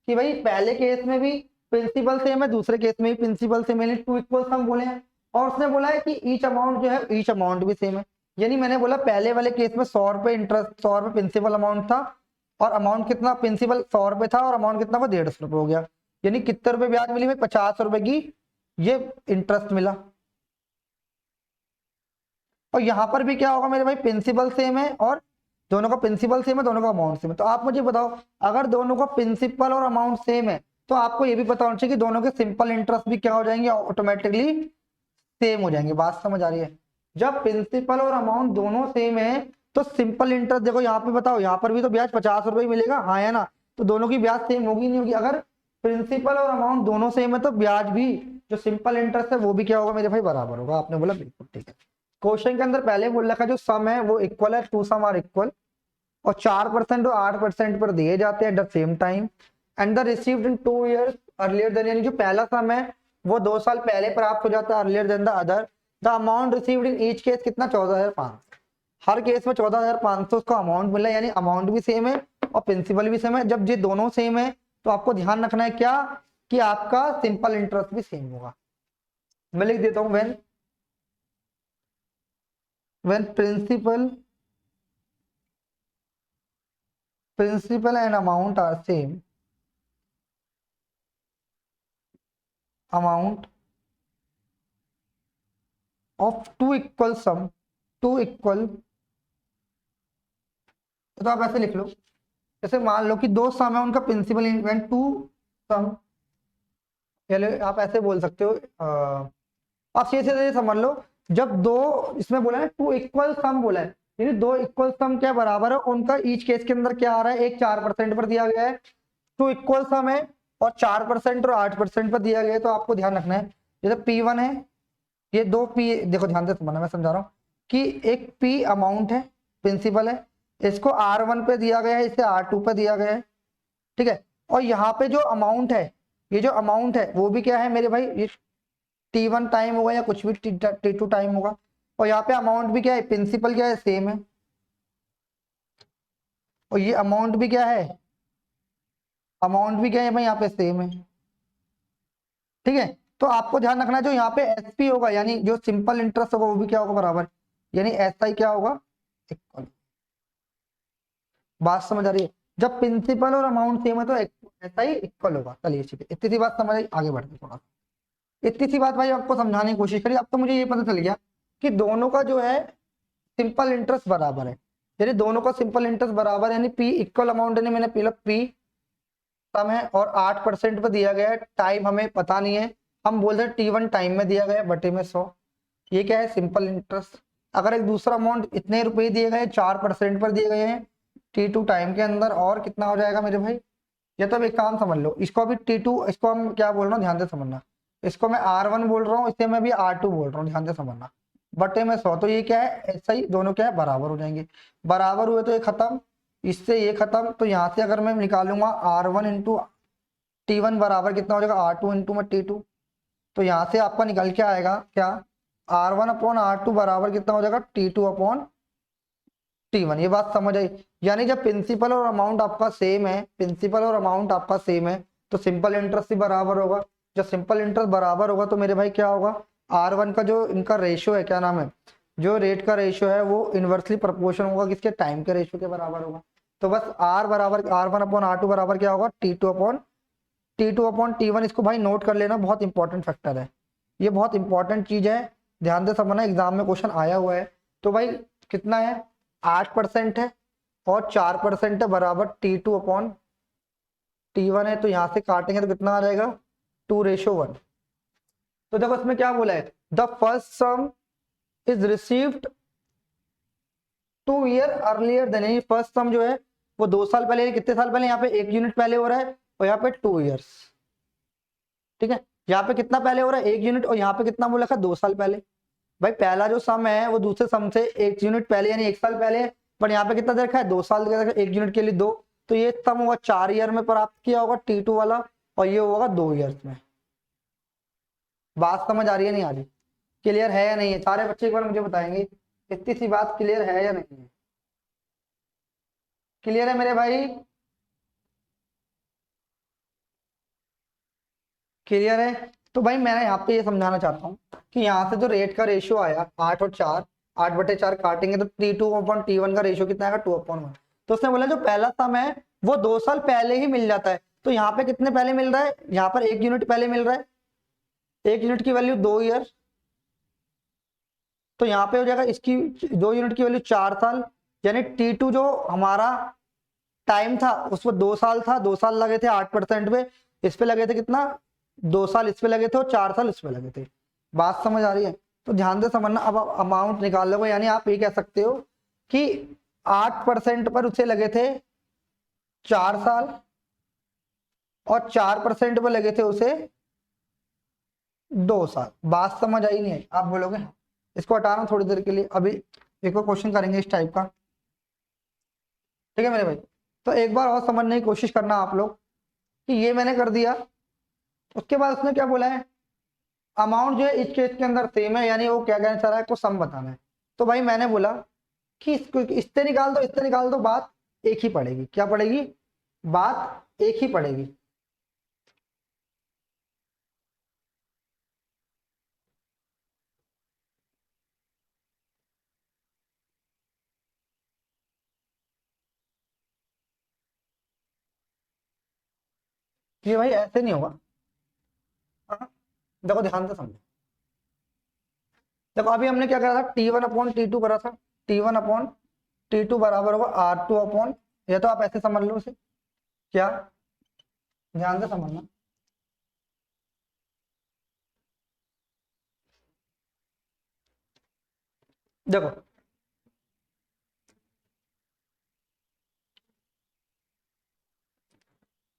कि भाई पहले केस में भी प्रिंसिपल सेम है, दूसरे केस में भी प्रिंसिपल सेम है, टू इक्वल सम बोले हैं। और उसने बोला है कि ईच अमाउंट जो है, ईच अमाउंट भी सेम है। यानी मैंने बोला पहले वाले केस में 100 रुपये इंटरेस्ट, 100 रुपये प्रिंसिपल अमाउंट था, और अमाउंट कितना, प्रिंसिपल 100 रुपये था और अमाउंट कितना, वो 150 रुपये हो गया। यानी कितने रुपए ब्याज मिली भाई, 50 रुपए की ये इंटरेस्ट मिला। और यहां पर भी क्या होगा मेरे भाई, प्रिंसिपल सेम है और दोनों का प्रिंसिपल सेम है, दोनों का अमाउंट सेम है। तो आप मुझे बताओ, अगर दोनों का प्रिंसिपल और अमाउंट सेम है तो आपको ये भी पता होना चाहिए कि दोनों के सिंपल इंटरेस्ट भी क्या हो जाएंगे, ऑटोमेटिकली सेम हो जाएंगे। बात समझ आ रही है? जब प्रिंसिपल और अमाउंट दोनों सेम है तो सिंपल इंटरेस्ट, देखो यहाँ पे बताओ, यहाँ पर भी तो ब्याज 50 रुपए मिलेगा, हाँ है ना? तो दोनों की ब्याज सेम होगी नहीं होगी? अगर प्रिंसिपल और अमाउंट दोनों सेम है तो ब्याज भी, जो सिंपल इंटरेस्ट है वो भी क्या होगा मेरे भाई, बराबर होगा। आपने बोला बिल्कुल ठीक है। क्वेश्चन के अंदर पहले बोल रखा जो सम है वो इक्वल है, टू सम आर इक्वल, और 4% और 8% पर दिए जाते हैं at the same time, and the received in 2 years earlier than, यानी जो पहला सम है वो 2 साल पहले प्राप्त हो जाता है, earlier than the other. The amount received in each case कितना, 14,500। हर केस में 14,500 उसका अमाउंट मिला, यानी अमाउंट भी सेम है और प्रिंसिपल भी सेम है। जब ये दोनों सेम है तो आपको ध्यान रखना है क्या, कि आपका सिंपल इंटरेस्ट भी सेम होगा। मैं लिख देता हूं, when principal and amount are same, amount of two equal sum, two equal, तो आप ऐसे लिख लो, जैसे मान लो कि दो सम है, उनका प्रिंसिपल इवेंट टू सम, चलो आप ऐसे बोल सकते हो, आप सीधे समझ लो, जब दो, इसमें बोला है टू इक्वल सम बोला है, यानी दो इक्वल सम क्या बराबर है, उनका ईच केस के अंदर क्या आ रहा है, एक 4% पर दिया गया है, टू इक्वल सम है, और 4% और 8% पर दिया गया है। तो आपको ध्यान रखना है, जैसे P1 है, ये दो पी, देखो ध्यान से समझना, मैं समझा रहा हूँ कि एक पी अमाउंट है, प्रिंसिपल है, इसको R1 पे दिया गया है, इसे R2 पे दिया गया है, ठीक है। और यहाँ पे जो अमाउंट है, ये जो अमाउंट है वो भी क्या है मेरे भाई, ये T1 टाइम होगा या कुछ भी T2 टाइम होगा, और यहाँ पे अमाउंट भी क्या है, प्रिंसिपल क्या है, सेम है, और ये अमाउंट भी क्या है, अमाउंट भी क्या है भाई, यहाँ पे सेम है, ठीक है। तो आपको ध्यान रखना है, जो यहाँ पे एसपी होगा, यानी जो सिंपल इंटरेस्ट होगा वो भी क्या होगा, बराबर, यानी एसआई क्या होगा, इक्वल। बात समझ आ रही है? जब प्रिंसिपल और अमाउंट सेम है तो एसआई इक्वल होगा। चलिए ठीक है, इतनी सी बात समझ आई, आगे बढ़ते थोड़ा। इतनी सी बात भाई आपको समझाने की कोशिश करी, अब तो मुझे ये पता चल गया कि दोनों का जो है सिंपल इंटरेस्ट बराबर है, यानी दोनों का सिंपल इंटरेस्ट बराबर है, यानी पी इक्वल अमाउंट, यानी मैंने पी सम है और 8% पर दिया गया है, टाइम हमें पता नहीं है, हम बोल रहे T1 टाइम में दिया गया है, बटे में 100, ये क्या है, सिंपल इंटरेस्ट। अगर एक दूसरा अमाउंट इतने रुपए दिए गए, 4% पर दिए गए हैं T2 टाइम के अंदर, और कितना हो जाएगा मेरे भाई, ये तो अब एक काम समझ लो, इसको अभी T2, इसको हम क्या बोल रहा हूँ ध्यान से समझना, इसको मैं R1 बोल रहा हूँ, इसे मैं भी R2 बोल रहा हूँ, ध्यान से समझना, बटे में 100, तो ये क्या है, ऐसा ही दोनों क्या है, बराबर हो जाएंगे। बराबर हुए तो ये खत्म, इससे ये खत्म, तो यहाँ से अगर मैं निकालूंगा R1 इंटू T1 बराबर कितना हो जाएगा, R2 इंटू में T2, तो यहाँ से आपका निकल के आएगा क्या, R1 अपॉन R2 बराबर कितना हो जाएगा, T2 अपॉन T1। ये बात समझ आई? यानी जब प्रिंसिपल और अमाउंट आपका सेम है, प्रिंसिपल और अमाउंट आपका सेम है तो सिंपल इंटरेस्ट भी बराबर होगा। जब सिंपल इंटरेस्ट बराबर होगा तो मेरे भाई क्या होगा, R1 का जो इनका रेशियो है, क्या नाम है, जो रेट का रेशियो है वो इनवर्सली प्रोपोर्शन होगा किसके, टाइम के रेशियो के बराबर होगा। तो बस R बराबर R1 अपॉन R2 बराबर क्या होगा, T2 अपॉन T1। इसको भाई नोट कर लेना, बहुत इंपॉर्टेंट फैक्टर है, ये बहुत इंपॉर्टेंट चीज है, ध्यान से समझना, एग्जाम में क्वेश्चन आया हुआ है। तो भाई कितना है, 8% है और 4% है, बराबर T2 अपॉन T1 है, तो यहां से काटेंगे तो कितना आ जाएगा, 2:1। तो देखो इसमें क्या बोला है, the first sum is received 2 year earlier than, यानी फर्स्ट सम जो है वो 2 साल पहले, कितने साल पहले, यहाँ पे 1 यूनिट पहले हो रहा है, और यहाँ पे 2 years, ठीक है। यहाँ पे कितना पहले हो रहा है, 1 यूनिट, और यहाँ पे कितना बोला था, 2 साल पहले। भाई पहला जो सम है वो दूसरे सम से 1 यूनिट पहले, यानी 1 साल पहले, पर यहाँ पे कितना दे रखा है, 2 साल दे रखा है, 1 यूनिट के लिए 2, तो ये सम होगा 4 ईयर में प्राप्त किया होगा T2 वाला, और ये होगा 2 ईयर्स में। बात समझ आ रही है नहीं आ रही, क्लियर है या नहीं है, सारे बच्चे एक बार मुझे बताएंगे इतनी सी बात क्लियर है या नहीं है, क्लियर है मेरे भाई, क्लियर है? तो भाई मैं यहाँ पे ये समझाना चाहता हूँ कि यहाँ से जो रेट का रेशियो आया 8 और 4, 8/4 काटेंगे तो T2 अपॉन T1 का रेशियो कितना आएगा, 2/1। तो उसने बोला जो पहला सम है वो 2 साल पहले ही मिल जाता है, तो यहाँ पे कितने पहले मिल रहा है, यहाँ पर 1 यूनिट पहले मिल रहा है, 1 यूनिट की वैल्यू 2 ईयर, तो यहाँ पे हो जाएगा इसकी 2 यूनिट की वैल्यू 4 साल, यानी T2 जो हमारा टाइम था उसमें 2 साल था, 2 साल लगे थे 8% पे, इस पे लगे थे कितना, 2 साल इस पे लगे थे और 4 साल इस पे लगे थे। बात समझ आ रही है? तो ध्यान से समझना। अब अमाउंट निकाल लो, यानी आप ये कह सकते हो कि 8% पर उसे लगे थे 4 साल और 4% पर लगे थे उसे 2 साल। बात समझ आई नहीं आई? आप बोलोगे इसको हटाना थोड़ी देर के लिए, अभी एक और क्वेश्चन करेंगे इस टाइप का। ठीक है मेरे भाई? तो एक बार और समझने की कोशिश करना आप लोग कि ये मैंने कर दिया, उसके बाद उसने क्या बोला है, अमाउंट जो है इस केस के अंदर सेम है, यानी वो क्या कहना चाह रहा है, को सम बताना है। तो भाई मैंने बोला कि इसको इससे निकाल दो, इससे निकाल दो, बात एक ही पड़ेगी। क्या पड़ेगी? बात एक ही पड़ेगी। ये भाई ऐसे नहीं होगा। हाँ, देखो ध्यान से समझो। देखो अभी हमने क्या करा था, T1/T2 करा था। T1/T2 बराबर होगा R2/, या तो आप ऐसे समझ लो उसे। क्या? ध्यान से समझना। देखो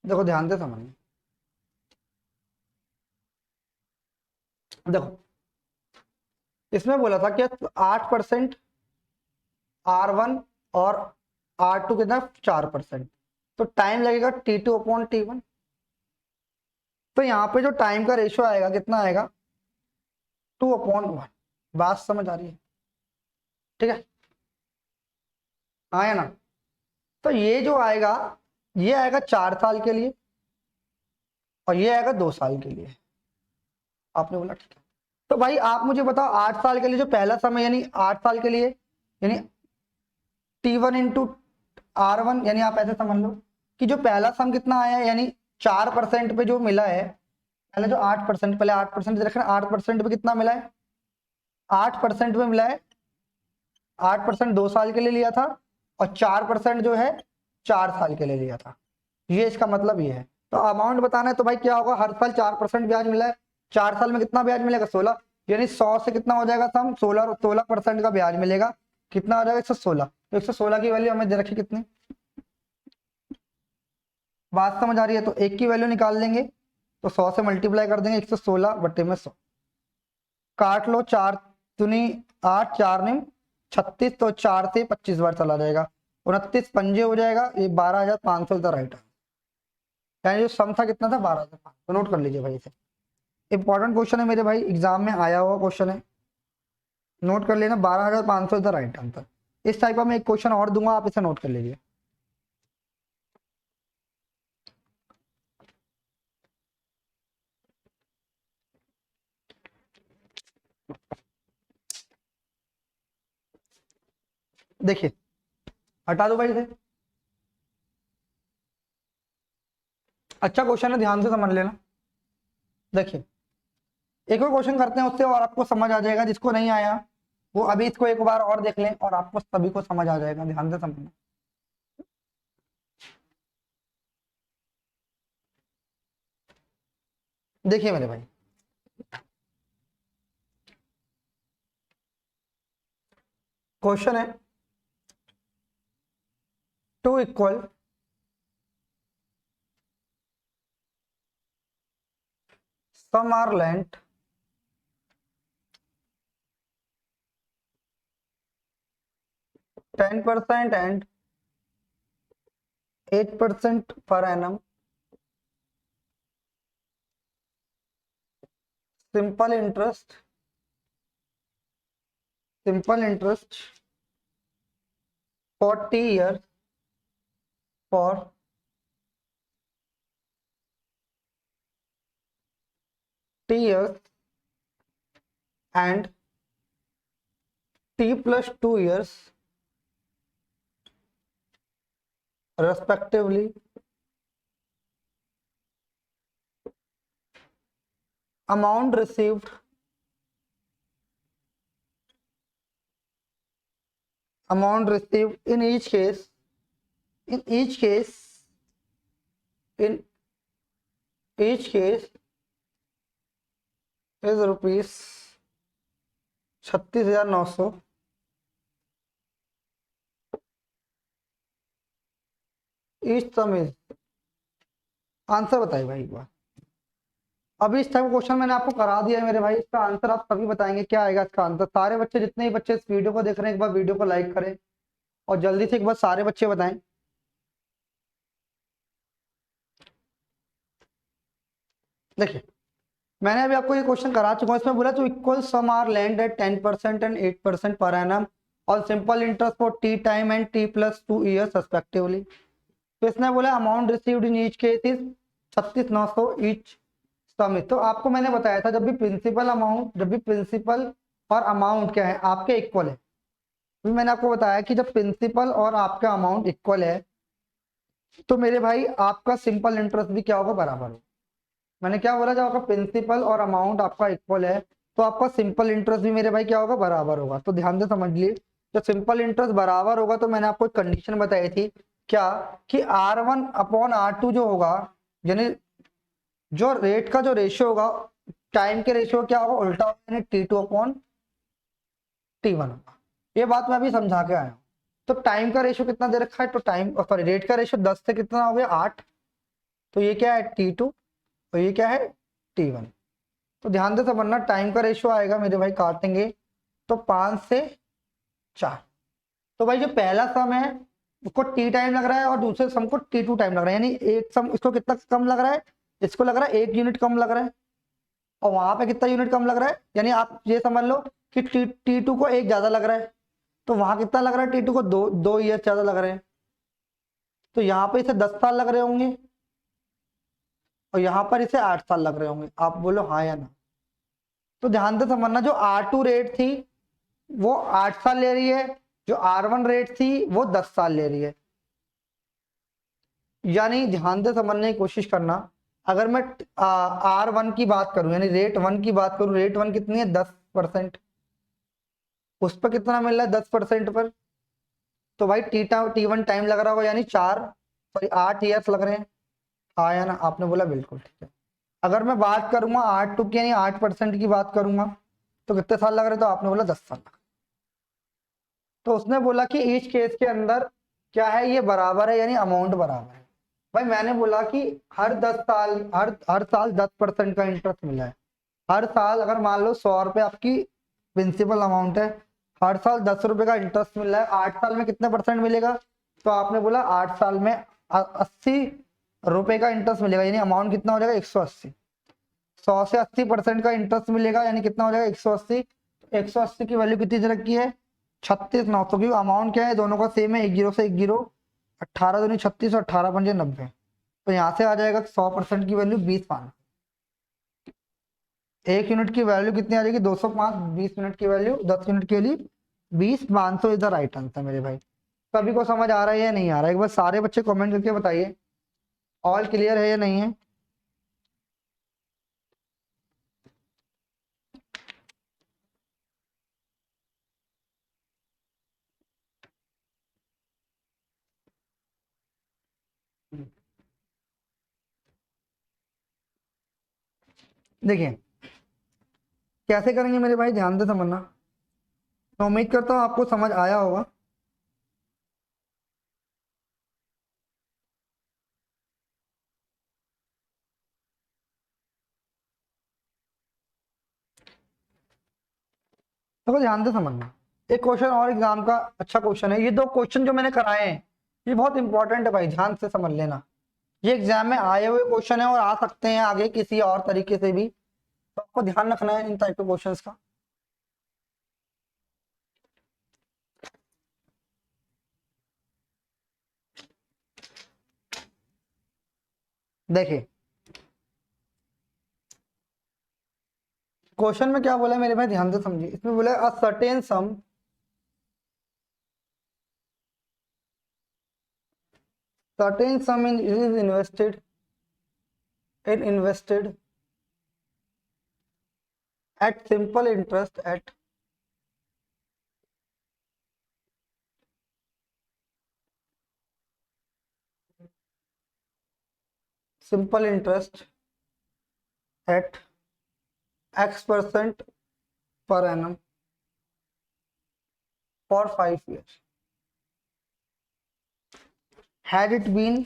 देखो ध्यान से समझना। देखो इसमें बोला था कि 8% R1 और R2 कितना, 4%। तो टाइम लगेगा T2/T1। तो यहाँ पे जो टाइम का रेशियो आएगा कितना आएगा, 2/1। बात समझ आ रही है? ठीक है, हाँ या ना? तो ये जो आएगा, ये आएगा 4 साल के लिए और ये आएगा 2 साल के लिए। आपने बोला ठीक है। तो भाई आप मुझे बताओ, 8 साल के लिए जो पहला समय, यानी 8 साल के लिए, यानी T1 × R1, यानी आप ऐसे समझ लो कि जो पहला सम कितना आया है, यानी 4% पे जो मिला है, पहले जो 8%, पहले 8% रखना, 8% पे कितना मिला है, 8% पे मिला है। 8% 2 साल के लिए लिया था और 4% जो है 4 साल के लिए लिया था। ये इसका मतलब ये है। तो अमाउंट बताना है तो भाई क्या होगा, हर साल 4% ब्याज मिला है, 4 साल में कितना ब्याज मिलेगा, 16। यानी 100 से कितना हो जाएगा सम, 16% का ब्याज मिलेगा। कितना हो जाएगा, 116। तो 116 की वैल्यू हमें दे रखी कितनी। बात समझ आ रही है? तो एक की वैल्यू निकाल लेंगे, तो 100 से मल्टीप्लाई कर देंगे, 116/100। काट लो, 4×8, 4×9 36, तो 4 से 25 बार चला जाएगा, 29 पंजे हो जाएगा, ये 12,500 का राइट है। यानी जो सम था कितना था, 12,500। तो नोट कर लीजिए भाई इसे। इंपॉर्टेंट क्वेश्चन है मेरे भाई, एग्जाम में आया हुआ क्वेश्चन है, नोट कर लेना। 12,500 का राइट आंसर। इस टाइप का मैं एक क्वेश्चन और दूंगा, आप इसे नोट कर लीजिए। देखिए, हटा दो भाई इसे। अच्छा क्वेश्चन है, ध्यान से समझ लेना। देखिए एक और क्वेश्चन करते हैं उससे, और आपको समझ आ जाएगा। जिसको नहीं आया वो अभी इसको एक बार और देख लें और आपको सभी को समझ आ जाएगा। ध्यान से समझना। देखिए मेरे भाई, क्वेश्चन है, two equal sum are lent 10% and 8% per annum, simple interest, for T years, for T years and T+2 years respectively. Amount received amount received in each case, in each case, in each case is rupees 36,900. Each some is, answer बताइए भाई एक बार। अभी इस type का question मैंने आपको करा दिया है मेरे भाई, इसका आंसर आप सभी बताएंगे क्या आएगा इसका आंसर। सारे बच्चे, जितने ही बच्चे इस वीडियो को देख रहे हैं, एक बार वीडियो को लाइक करें और जल्दी से एक बार सारे बच्चे बताएं। देखिए, मैंने अभी आपको ये क्वेश्चन करा चुका हूँ, इसमें बोला तो equal sum are lent at 10% and 8% per annum और simple interest for T time and T plus 2 years respectively. तो इसने बोला amount received in each case is 36,900 each sum. तो आपको मैंने बताया था, जब भी प्रिंसिपल अमाउंट, जब भी प्रिंसिपल और अमाउंट क्या है आपके इक्वल है, तो मैंने आपको बताया कि जब प्रिंसिपल और आपका अमाउंट इक्वल है तो मेरे भाई आपका सिंपल इंटरेस्ट भी क्या होगा, बराबर होगा। मैंने क्या बोला, जब आपका प्रिंसिपल और अमाउंट आपका इक्वल है तो आपका सिंपल इंटरेस्ट भी मेरे भाई क्या होगा, बराबर होगा। तो ध्यान से समझ लिए, जब सिंपल इंटरेस्ट बराबर होगा तो मैंने आपको एक कंडीशन बताई थी क्या, कि R1/R2 जो होगा, यानी जो रेट का जो रेशियो होगा, टाइम के रेशियो क्या होगा, उल्टा होगा, यानी T2/T1 होगा। ये बात मैं अभी समझा के आया हूँ। तो टाइम का रेशियो कितना दे रखा है, तो टाइम सॉरी रेट का रेशियो 10 से कितना हो गया, 8। तो ये क्या है, T2 और ये क्या है, T1। तो ध्यान से समझना, टाइम का रेशियो आएगा मेरे भाई, काटेंगे तो 5 से 4। तो भाई जो पहला सम है उसको टी टाइम लग रहा है और दूसरे सम को T2 टाइम लग रहा है, यानी एक सम इसको कितना कम लग रहा है, इसको लग रहा है 1 यूनिट कम लग रहा है, और वहां पे कितना यूनिट कम लग रहा है, यानी आप ये समझ लो कि T2 को 1 ज्यादा लग रहा है, तो वहां कितना लग रहा है, T2 को 2 ईयर ज्यादा लग रहे हैं। तो यहाँ पे इसे 10 साल लग रहे होंगे और यहाँ पर इसे 8 साल लग रहे होंगे। आप बोलो हाँ या ना। तो ध्यान से समझना, जो R2 रेट थी वो 8 साल ले रही है, जो R1 रेट थी वो 10 साल ले रही है। यानी ध्यान से समझने की कोशिश करना, अगर मैं R1 की बात करूं, यानी रेट 1 की बात करूं, रेट 1 कितनी है, 10%, उस पर कितना मिल रहा है, 10% पर। तो भाई T1 टाइम लग रहा होगा, यानी 8 ईयर्स लग रहे हैं। हाँ या ना, आपने बोला बिल्कुल ठीक है। अगर मैं बात करूंगा R2 की, यानी 8% की बात करूंगा, तो कितने साल लग रहे हैं, तो आपने बोला 10 साल। तो उसने बोला कि ईच केस के अंदर क्या है, ये बराबर है, यानी अमाउंट बराबर है। भाई मैंने बोला कि हर 10 साल, हर साल 10% का इंटरेस्ट मिला है। हर साल अगर मान लो 100 रुपए आपकी प्रिंसिपल अमाउंट है, हर साल 10 रुपए का इंटरेस्ट मिल रहा है, 8 साल में कितने परसेंट मिलेगा, तो आपने बोला 8 साल में 80 रुपए का इंटरेस्ट मिलेगा, यानी अमाउंट कितना हो जाएगा, 180। 100 से 80% का इंटरेस्ट मिलेगा, यानी कितना हो जाएगा, 180। 180 की वैल्यू कितनी दे रखी है, 36,900 की। अमाउंट क्या है, दोनों का सेम है, एक जीरो से एक जीरो, 18×2 = 36 और 18×5 = 90। तो यहाँ से आ जाएगा 100% की वैल्यू 20 पाउंड। 1 यूनिट की वैल्यू कितनी आ जाएगी, 205। 20 मिनट की वैल्यू, 10 यूनिट के लिए 20,500 इज द राइट आंसर मेरे भाई। सभी को समझ आ रहा है या नहीं आ रहा है, एक बार सारे बच्चे कमेंट करके बताइए ऑल क्लियर है या नहीं है। देखिए कैसे करेंगे मेरे भाई, ध्यान से समझना। मैं उम्मीद करता हूँ आपको समझ आया होगा। तो ध्यान से समझना, एक क्वेश्चन और एग्जाम का अच्छा क्वेश्चन है। ये 2 क्वेश्चन जो मैंने कराए हैं ये बहुत इंपॉर्टेंट है भाई, ध्यान से समझ लेना। ये एग्जाम में आए हुए क्वेश्चन है और आ सकते हैं आगे किसी और तरीके से भी, तो आपको ध्यान रखना है इन टाइप के क्वेश्चंस का। देखिए क्वेश्चन में क्या बोला है मेरे भाई, ध्यान से समझिए। इसमें बोला a certain some, certain sum is invested at simple interest simple interest eight X% per annum for 5 years. Had it been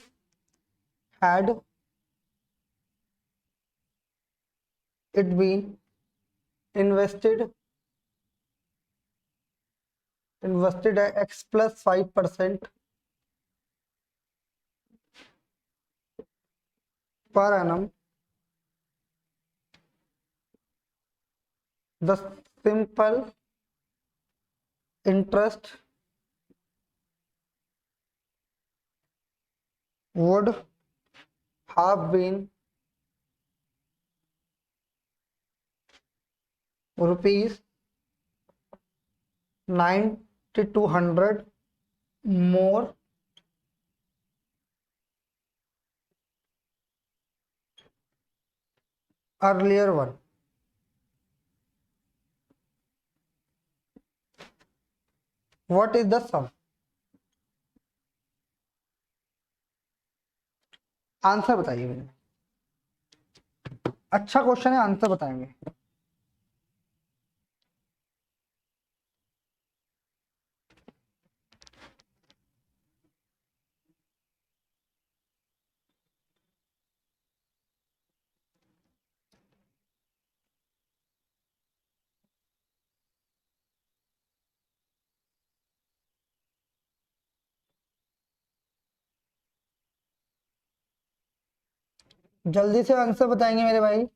invested at X plus 5% per annum, the simple interest would have been rupees 9,200 more earlier one. What is the sum? Answer बताइए मुझे। अच्छा question है, answer बताएंगे। जल्दी से answer बताएंगे मेरे भाई।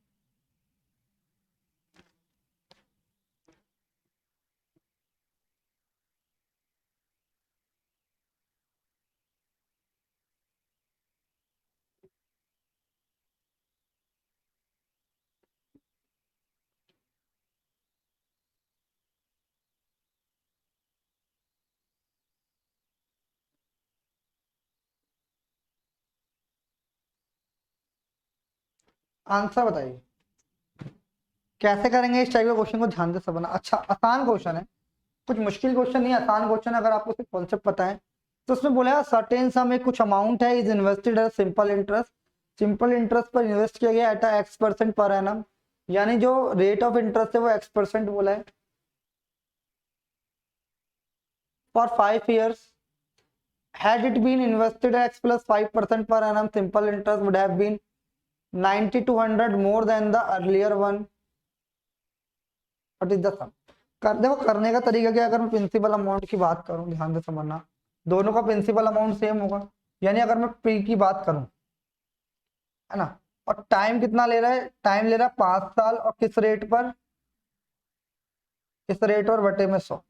आंसर बताइए कैसे करेंगे इस टाइप के क्वेश्चन को, ध्यान से समझना। अच्छा आसान क्वेश्चन है, कुछ मुश्किल क्वेश्चन नहीं है, आसान क्वेश्चन है। अगर आपको सिर्फ कॉन्सेप्ट पता है तो उसमें बोला सर्टेन सम में कुछ अमाउंट है is invested at simple interest, simple interest पर इन्वेस्ट किया गया एट X% पर एनम, यानी जो रेट ऑफ इंटरेस्ट है वो X% बोला है, for 5 years. Had it been invested at X plus 5% per annum, simple interest would have been 9,200 more than the earlier one. What is the sum? देखो करने का तरीका क्या, अगर मैं प्रिंसिपल अमाउंट की बात करूं, ध्यान से समझना, दोनों का प्रिंसिपल अमाउंट सेम होगा। यानी अगर मैं पी की बात करूं, है ना, और टाइम कितना ले रहा है, टाइम ले रहा है 5 साल, और किस रेट पर, इस रेट और बटे में 100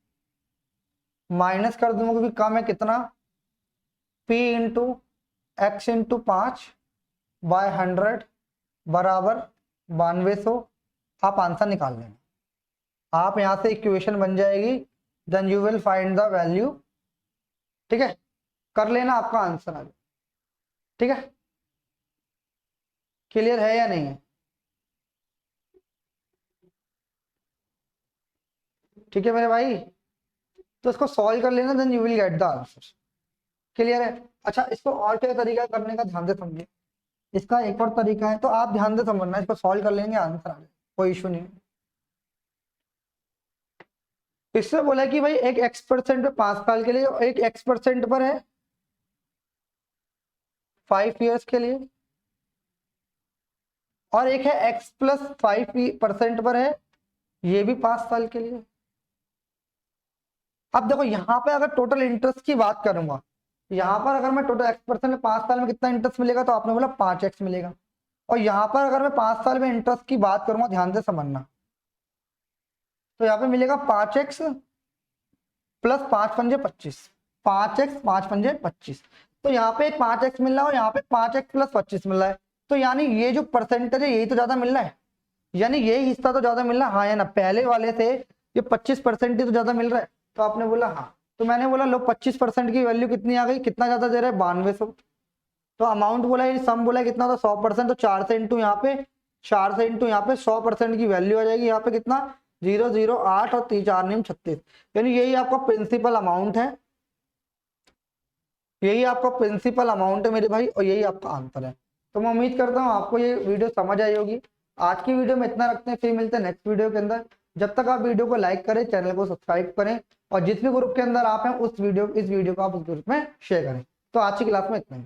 माइनस कर दूंगा क्योंकि कम है कितना, P into X into 5 by 100 बराबर 9200। आप आंसर निकाल लेंगे, आप यहां से इक्वेशन बन जाएगी, then you will find the value. ठीक है, कर लेना, आपका आंसर आ गया। ठीक है, क्लियर है या नहीं है? ठीक है मेरे भाई, तो इसको सॉल्व कर लेना, then you will get the answer. Clear है? अच्छा इसको और क्या तरीका करने का, ध्यान से समझिए। इसका एक और तरीका है, तो आप ध्यान से समझना, इसको सॉल्व कर लेंगे, आंसर आ जाएगा, कोई इशू नहीं। इससे बोला कि भाई एक X% पे 5 साल के लिए, एक X% पर है 5 years के लिए, और एक है X plus 5% पर है, ये भी 5 साल के लिए। अब देखो यहाँ पे अगर टोटल इंटरेस्ट की बात करूंगा, यहाँ पर अगर मैं टोटल X% में 5 साल में कितना इंटरेस्ट मिलेगा, तो आपने बोला 5x मिलेगा। और यहाँ पर अगर मैं 5 साल में इंटरेस्ट की बात करूंगा, ध्यान से समझना, तो यहाँ पे मिलेगा 5x प्लस 5 पंजे 25, 5x 5 पंजे 25। तो यहाँ पे 5x मिल रहा है और यहाँ पे 5x प्लस 25 मिल रहा है, तो यानी ये जो परसेंटेज है यही तो ज्यादा मिल रहा है, यानी ये हिस्सा तो ज्यादा मिल रहा है, हाँ या ना, पहले वाले से ये 25% ही तो ज्यादा मिल रहा है। तो आपने बोला हाँ, तो मैंने बोला लो 25% की वैल्यू कितनी आ गई, कितना ज्यादा दे रहा है, 9200। तो अमाउंट बोला है, सम बोला है कितना था, 100%, तो 4 से इंटू यहाँ पे, 4 से इंटू यहाँ पे 100% की वैल्यू आ जाएगी, यहाँ पे कितना 008 और 3 4 36, यानी यही आपका प्रिंसिपल अमाउंट है, यही आपका प्रिंसिपल अमाउंट है मेरे भाई, और यही आपका आंसर है। तो मैं उम्मीद करता हूँ आपको ये वीडियो समझ आई होगी। आज की वीडियो में इतना रखते हैं, फिर मिलते हैं नेक्स्ट वीडियो के अंदर। जब तक आप वीडियो को लाइक करें, चैनल को सब्सक्राइब करें, और जिस भी ग्रुप के अंदर आप हैं इस वीडियो को आप उस ग्रुप में शेयर करें। तो आज की क्लास में इतना ही।